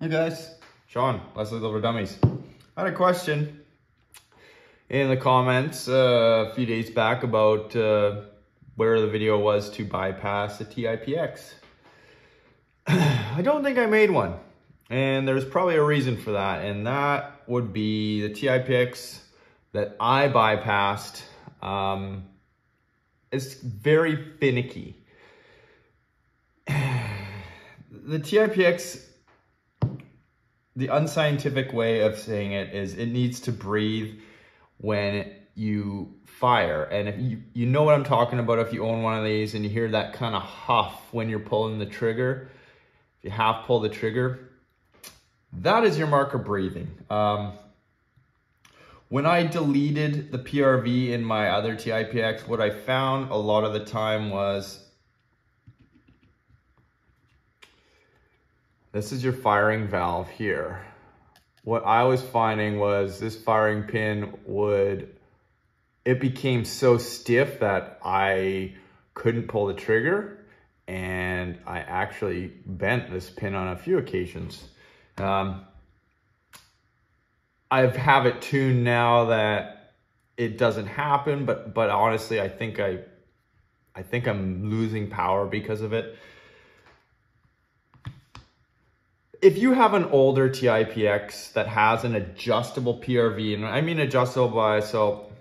Hey guys, Sean, Leslie's Over Dummies. I had a question in the comments a few days back about where the video was to bypass the Tipx. I don't think I made one, and there's probably a reason for that, and that would be the Tipx that I bypassed is very finicky. The Tipx, the unscientific way of saying it is it needs to breathe when you fire. And if you know what I'm talking about, if you own one of these and you hear that kind of huff when you're pulling the trigger, if you half pull the trigger, that is your marker breathing. When I deleted the PRV in my other Tipx, what I found a lot of the time was, this is your firing valve here. What I was finding was this firing pin it became so stiff that I couldn't pull the trigger, and I actually bent this pin on a few occasions. I have it tuned now that it doesn't happen, but honestly, I think I'm losing power because of it. If you have an older Tipx that has an adjustable PRV, and I mean adjustable by, so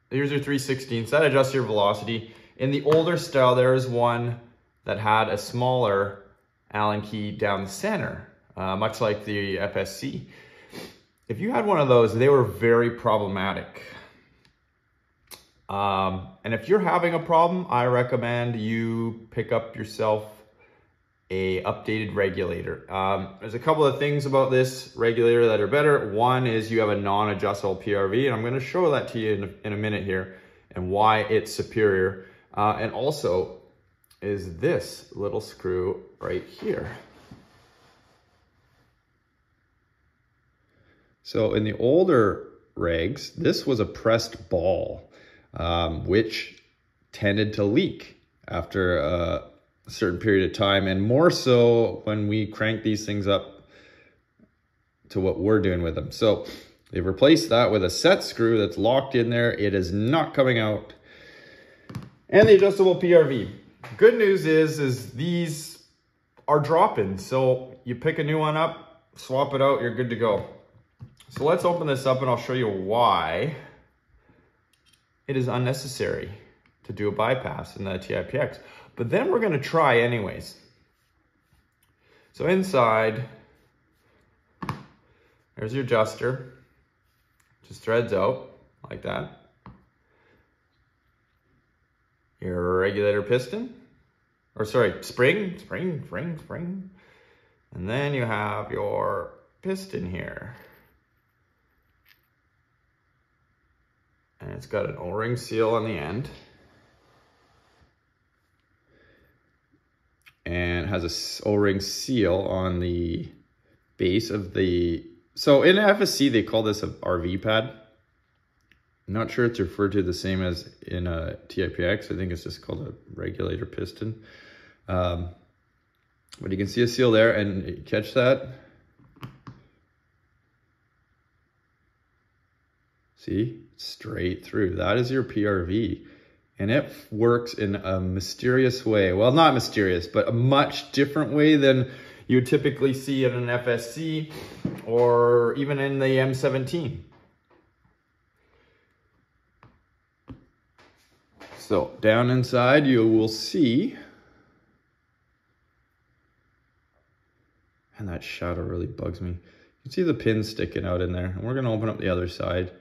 here's your 3/16, that adjusts your velocity. In the older style, there is one that had a smaller Allen key down the center, much like the FSC. If you had one of those, they were very problematic. And if you're having a problem, I recommend you pick up yourself a updated regulator. There's a couple of things about this regulator that are better. One is you have a non-adjustable PRV, and I'm going to show that to you in a minute here and why it's superior. And also is this little screw right here. So in the older regs, this was a pressed ball, which tended to leak after a certain period of time, and more so when we crank these things up to what we're doing with them. So they've replaced that with a set screw that's locked in there. It is not coming out. And the adjustable PRV. Good news is these are dropping. So you pick a new one up, swap it out, you're good to go. So let's open this up and I'll show you why it is unnecessary to do a bypass in the Tipx. But then we're going to try anyways. So inside, there's your adjuster. Just threads out like that. Your regulator piston, or sorry, spring. And then you have your piston here. And it's got an O-ring seal on the end. And has a O-ring seal on the base of the, so in FSC they call this a RV pad. I'm not sure it's referred to the same as in a Tipx. I think it's just called a regulator piston. But you can see a seal there, and you catch that. See, straight through. That is your PRV. And it works in a mysterious way. Well, not mysterious, but a much different way than you would typically see in an FSC or even in the M17. So down inside, you will see, and that shadow really bugs me. You can see the pin sticking out in there. And we're gonna open up the other side.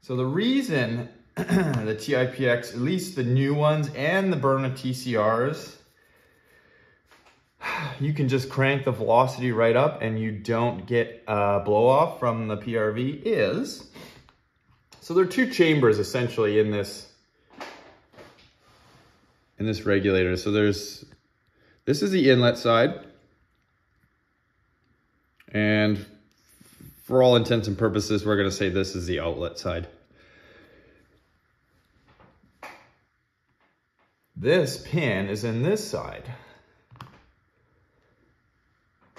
So the reason the Tipx, at least the new ones and the Berna TCRs, you can just crank the velocity right up and you don't get a blow off from the PRV is, so there are two chambers essentially in this regulator. So this is the inlet side, and for all intents and purposes, we're gonna say this is the outlet side. This pin is in this side.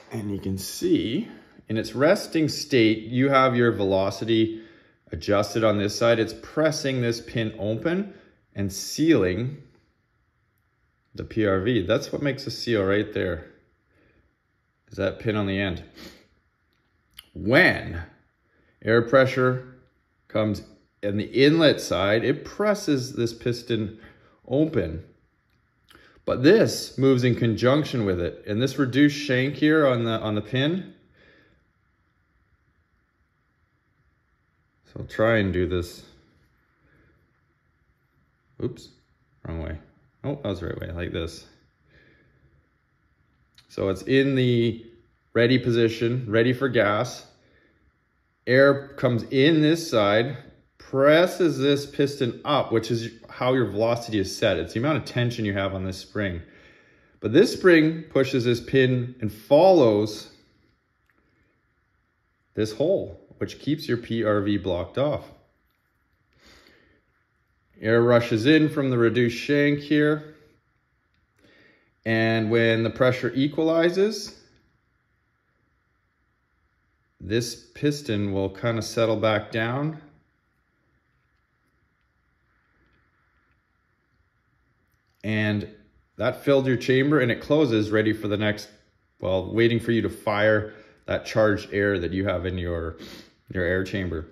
And you can see in its resting state, you have your velocity adjusted on this side. It's pressing this pin open and sealing the PRV. That's what makes a seal right there, is that pin on the end. When air pressure comes in the inlet side, it presses this piston open. But this moves in conjunction with it. And this reduced shank here on the pin. So I'll try and do this. Oops, wrong way. Oh, that was the right way, like this. So it's in the ready position, ready for gas. Air comes in this side, presses this piston up, which is how your velocity is set. It's the amount of tension you have on this spring. But this spring pushes this pin and follows this hole, which keeps your PRV blocked off. Air rushes in from the reduced shank here. And when the pressure equalizes, this piston will kind of settle back down. And that filled your chamber and it closes, ready for the next, well, waiting for you to fire that charged air that you have in your air chamber.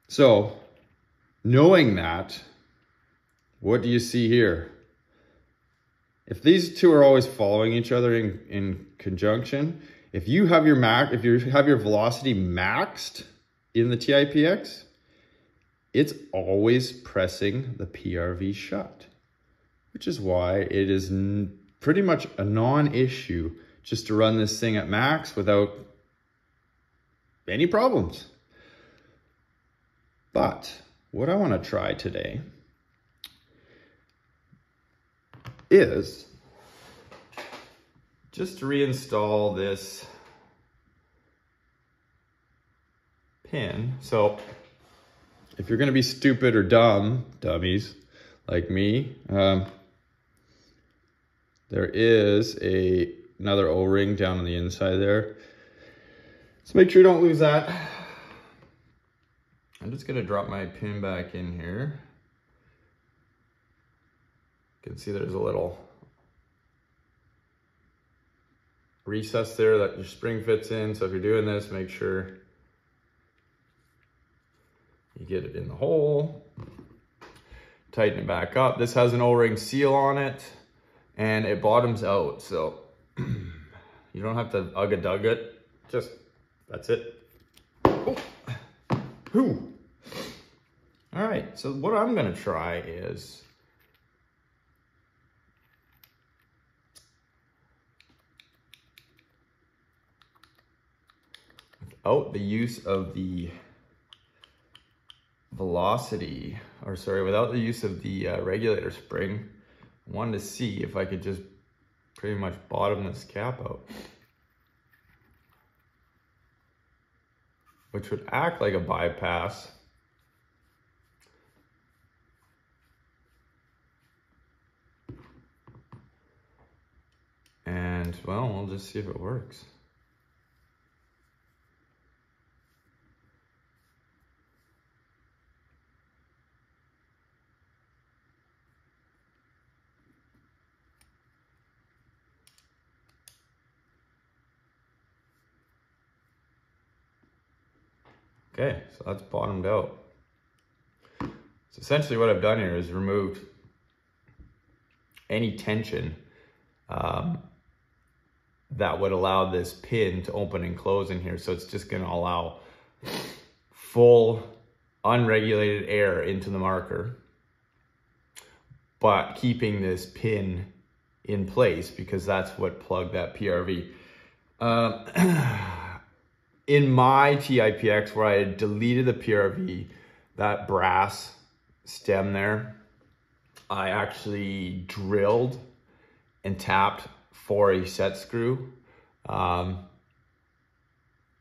So, knowing that, what do you see here? If these two are always following each other in conjunction, if you have your velocity maxed in the TIPX, it's always pressing the PRV shut, which is why it is pretty much a non-issue just to run this thing at max without any problems. But what I want to try today is just to reinstall this pin. So if you're going to be stupid or dummies like me, there is another O-ring down on the inside there. So make sure you don't lose that. I'm just going to drop my pin back in here. You can see there's a little recess there that your spring fits in. So if you're doing this, make sure you get it in the hole. Tighten it back up. This has an O-ring seal on it and it bottoms out. So you don't have to ugga-dug it. Just, that's it. Oh. Whew. All right, so what I'm gonna try is without the use of the velocity, or sorry, without the use of the regulator spring, I wanted to see if I could just pretty much bottom this cap out, which would act like a bypass. And well, we'll just see if it works. Okay, so that's bottomed out. So essentially what I've done here is removed any tension that would allow this pin to open and close in here. So it's just gonna allow full unregulated air into the marker, but keeping this pin in place because that's what plugged that PRV. In my TIPX, where I had deleted the PRV, that brass stem there, I actually drilled and tapped for a set screw And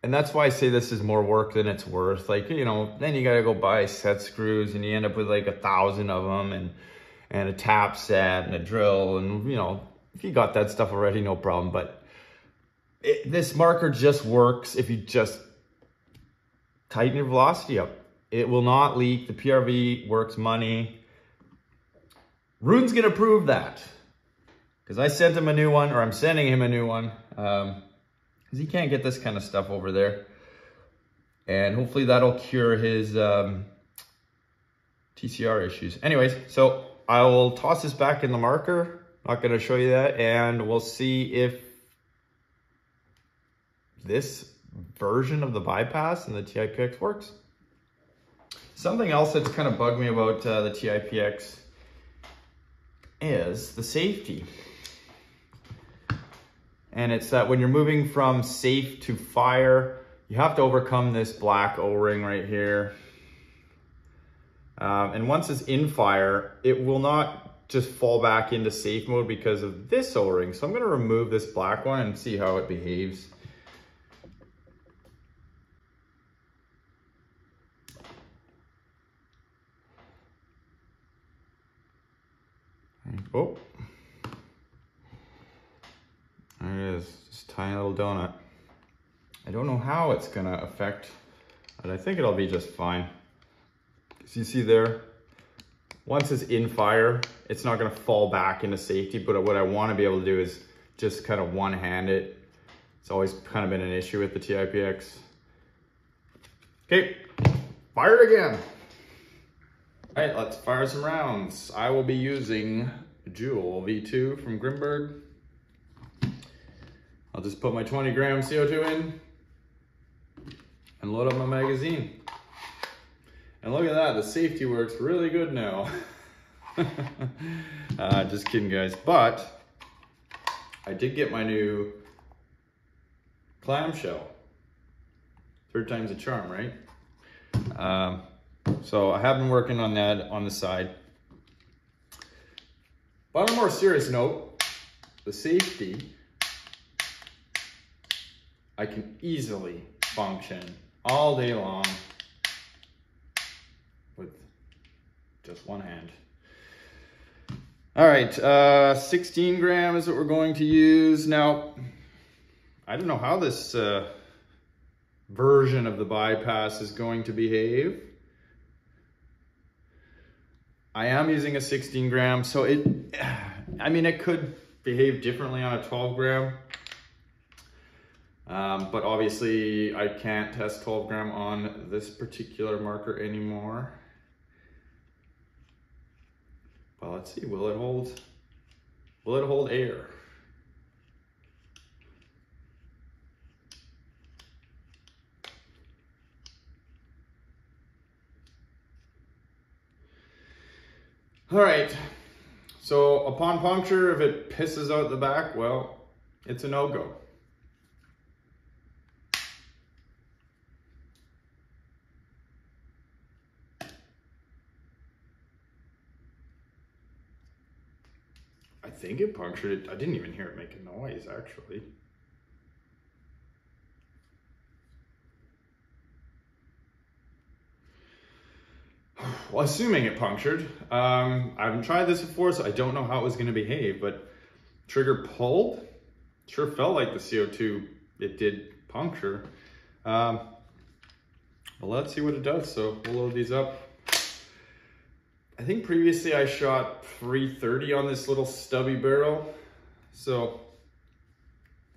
that's why I say this is more work than it's worth. Like, you know, then you gotta go buy set screws and you end up with like 1,000 of them and a tap set and a drill. And, you know, if you got that stuff already, no problem. But this marker just works if you just tighten your velocity up. It will not leak. The PRV works money. Rune's gonna prove that. Because I sent him a new one, or I'm sending him a new one. Because he can't get this kind of stuff over there. And hopefully that'll cure his TCR issues. Anyways, so I will toss this back in the marker. Not gonna show you that. And we'll see if this version of the bypass and the Tipx works. Something else that's kind of bugged me about the Tipx is the safety. And it's that when you're moving from safe to fire, you have to overcome this black O-ring right here. And once it's in fire, it will not just fall back into safe mode because of this O-ring. So I'm gonna remove this black one and see how it behaves. Oh, there it is, just a tiny little donut. I don't know how it's gonna affect, but I think it'll be just fine. So you see there, once it's in fire, it's not gonna fall back into safety, but what I wanna be able to do is just kind of one-hand it. It's always kind of been an issue with the Tipx. Okay, fire it again. All right, let's fire some rounds. I will be using Jewel V2 from Grimberg. I'll just put my 20 gram CO2 in and load up my magazine. And look at that, the safety works really good now. Just kidding, guys. But I did get my new clamshell. Third time's a charm, right? So I have been working on that on the side. But on a more serious note, the safety, I can easily function all day long with just one hand. All right, 16 gram is what we're going to use. Now, I don't know how this version of the bypass is going to behave. I am using a 16 gram, so it could behave differently on a 12 gram. But obviously I can't test 12 gram on this particular marker anymore. Well, let's see, will it hold air? All right, so upon puncture, if it pisses out the back, well, it's a no-go. I think it punctured it. I didn't even hear it make a noise, actually. Well, assuming it punctured. I haven't tried this before, so I don't know how it was going to behave, but trigger pulled. Sure felt like the CO2, it did puncture. Well, let's see what it does. So we'll load these up. I think previously I shot 330 on this little stubby barrel. So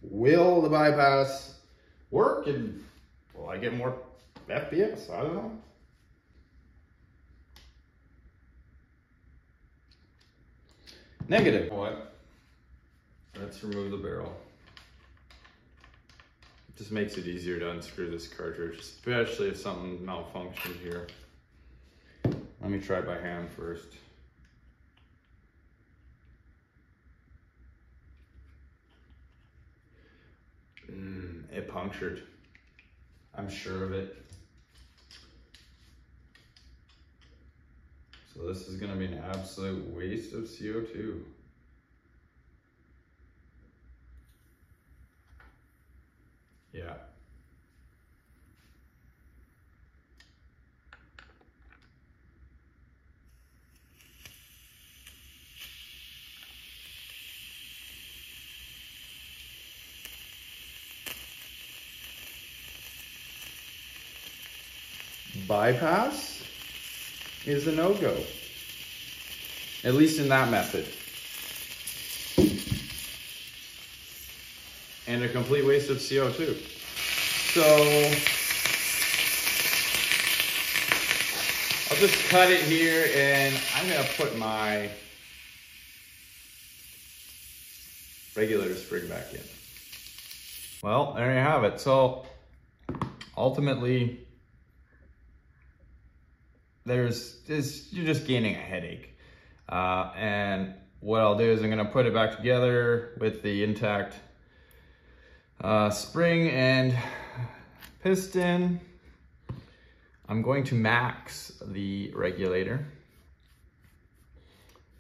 will the bypass work and will I get more FPS? I don't know. Negative. What? Let's remove the barrel. It just makes it easier to unscrew this cartridge, especially if something malfunctioned here. Let me try by hand first. It punctured. I'm sure of it. So this is gonna be an absolute waste of CO2. bypass is a no-go. At least in that method. And a complete waste of CO2. So I'll just cut it here, and I'm gonna put my regulator spring back in. Well, there you have it. So ultimately, you're just gaining a headache. And what I'll do is I'm gonna put it back together with the intact spring and piston. I'm going to max the regulator,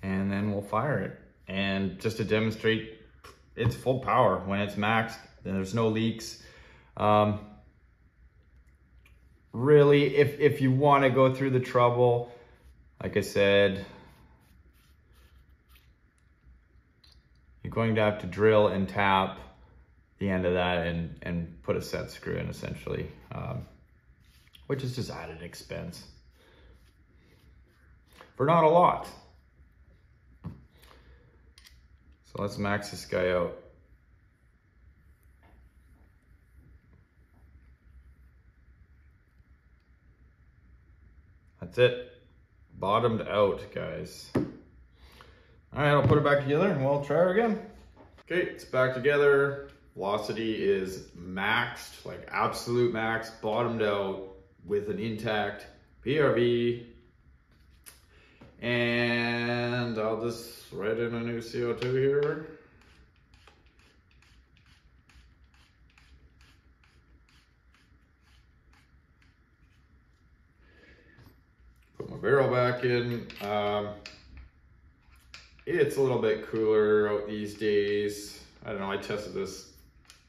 and then we'll fire it. And just to demonstrate its full power when it's maxed, then there's no leaks. Really, if you want to go through the trouble, like I said, you're going to have to drill and tap the end of that and put a set screw in, essentially, which is just added expense for not a lot. So let's max this guy out. That's it. Bottomed out, guys. All right, I'll put it back together and we'll try her again. Okay, it's back together. Velocity is maxed, like absolute max, bottomed out with an intact PRV. And I'll just write in a new CO2 here. Put my barrel back in. It's a little bit cooler out these days. I don't know, I tested this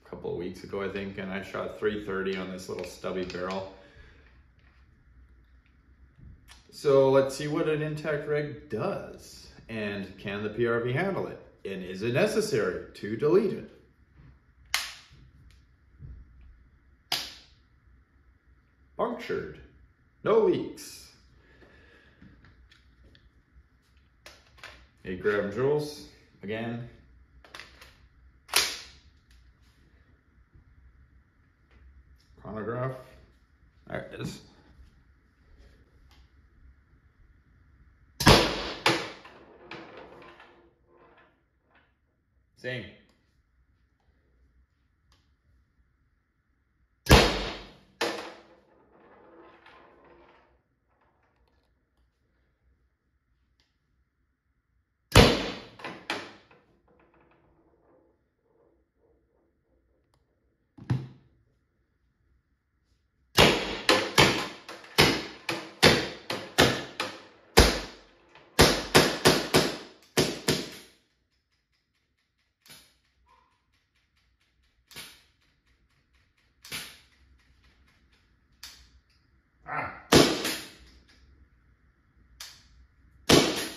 a couple of weeks ago, I think, and I shot 330 on this little stubby barrel. So let's see what an intact reg does. And can the PRV handle it? And is it necessary to delete it? Punctured. No leaks. 8 gram joules, again. Chronograph. There it is. Same.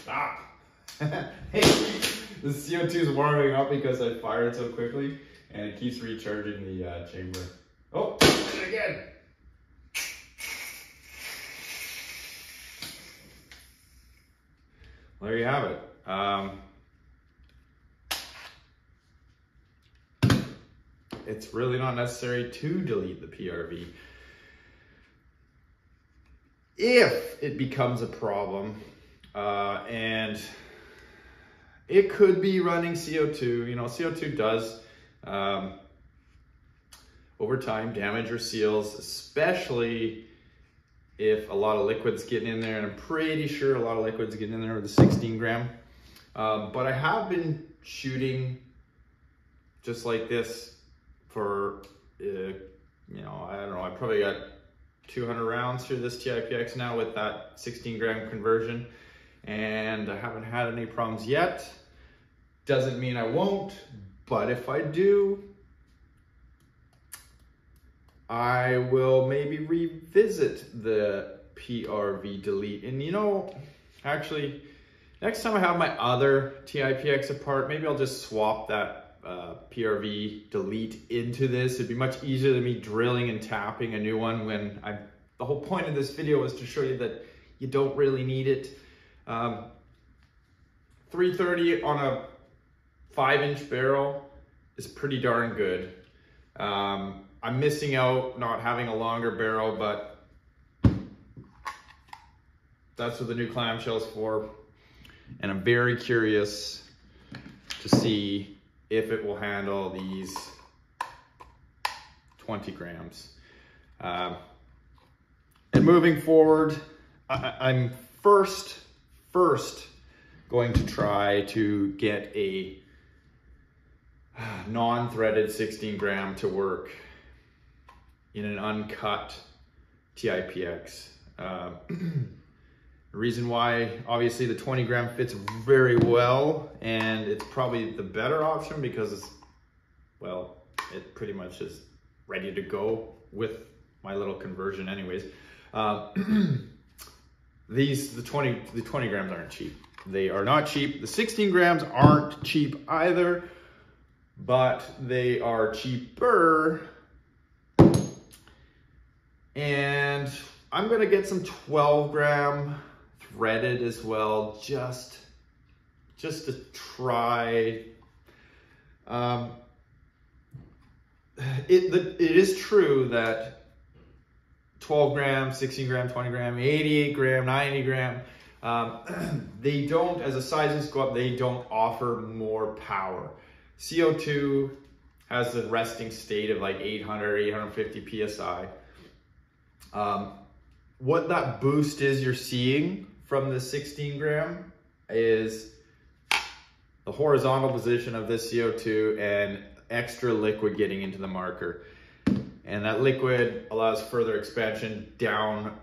Stop. Hey, the CO2 is warming up because I fired so quickly, and it keeps recharging the chamber. Oh, did it again. Well, there you have it. It's really not necessary to delete the PRV. If it becomes a problem, and it could be running CO2, you know, CO2 does, over time, damage your seals, especially if a lot of liquid's getting in there, and I'm pretty sure a lot of liquid's getting in there with the 16 gram. But I have been shooting just like this for, you know, I don't know, I probably got 200 rounds through this TIPX now with that 16 gram conversion, and I haven't had any problems yet. Doesn't mean I won't, but if I do, I will maybe revisit the PRV delete. And you know, actually, next time I have my other TIPX apart, maybe I'll just swap that PRV delete into this. It'd be much easier than me drilling and tapping a new one when I'm the whole point of this video is to show you that you don't really need it. 330 on a 5-inch barrel is pretty darn good. I'm missing out not having a longer barrel, but that's what the new clamshell's for. And I'm very curious to see if it will handle these 20 grams. And moving forward, I'm first going to try to get a non-threaded 16 gram to work in an uncut TIPX. The reason why, obviously the 20 gram fits very well, and it's probably the better option because, well, it pretty much is ready to go with my little conversion anyways. The 20 grams aren't cheap. They are not cheap. The 16 grams aren't cheap either, but they are cheaper. And I'm gonna get some 12 gram threaded as well, just to try. It is true that 12 gram, 16 gram, 20 gram, 88 gram, 90 gram, they don't, as the sizes go up, they don't offer more power. CO2 has the resting state of like 800, 850 PSI. What that boost is you're seeing from the 16 gram is the horizontal position of this CO2 and extra liquid getting into the marker. And that liquid allows further expansion down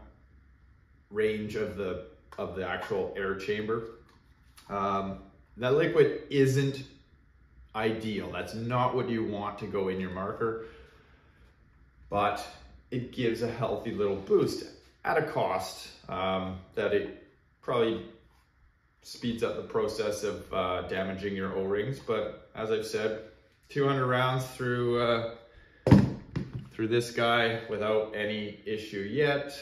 range of the actual air chamber. That liquid isn't ideal. That's not what you want to go in your marker, but it gives a healthy little boost at a cost that it probably speeds up the process of damaging your O-rings. But as I've said, 200 rounds through this guy without any issue yet.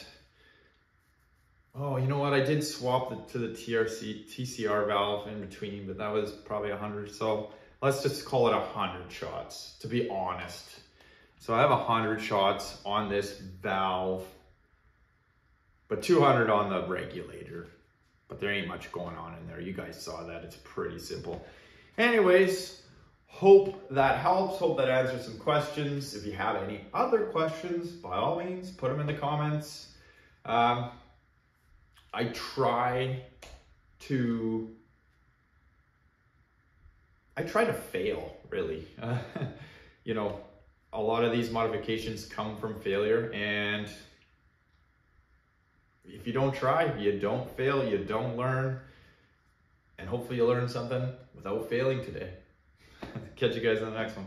Oh, you know what? I did swap to the TCR valve in between, but that was probably 100. So let's just call it 100 shots, to be honest. So I have 100 shots on this valve, but 200 on the regulator. But there ain't much going on in there. You guys saw that. It's pretty simple. Anyways, hope that helps. Hope that answers some questions. If you have any other questions, by all means, put them in the comments. I try to fail, really. You know, a lot of these modifications come from failure, and if you don't try, you don't fail, you don't learn, and hopefully you learn something without failing today. Catch you guys in the next one.